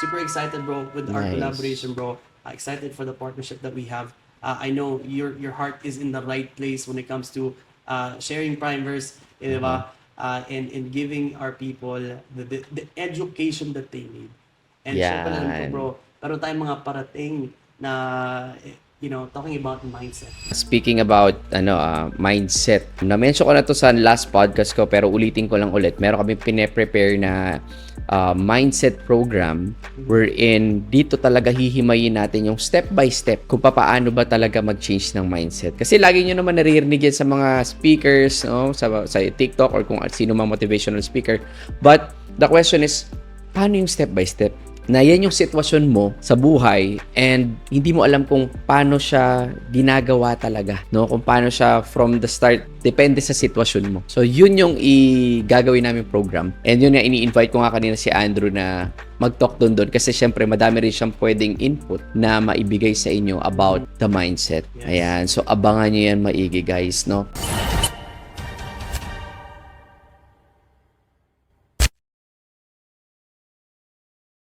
super excited, bro, with our Nice. collaboration, bro. Excited for the partnership that we have. I know your heart is in the right place when it comes to sharing primers, di ba? And giving our people the education that they need. And syempre alam ko, Yan. bro, meron tayong mga parating na, talking about mindset. Speaking about mindset, na-mention ko na to sa last podcast ko pero ulitin ko lang ulit. Meron kami pine-prepare na mindset program wherein dito talaga hihimayin natin yung step by step kung paano ba talaga mag-change ng mindset. Kasi lagi nyo naman naririnig yan sa mga speakers, no? sa TikTok or kung sino mang motivational speaker. But the question is, paano yung step by step? Na yan yung sitwasyon mo sa buhay and hindi mo alam kung paano siya ginagawa talaga, no? Kung paano siya from the start, depende sa sitwasyon mo. So, yun yung gagawin namin program. And yun na ini-invite ko nga kanina si Andrew na mag-talk doon kasi syempre madami rin siyang pwedeng input na maibigay sa inyo about the mindset. Yes. Ayan. So, abangan nyo yan maigi, guys, no?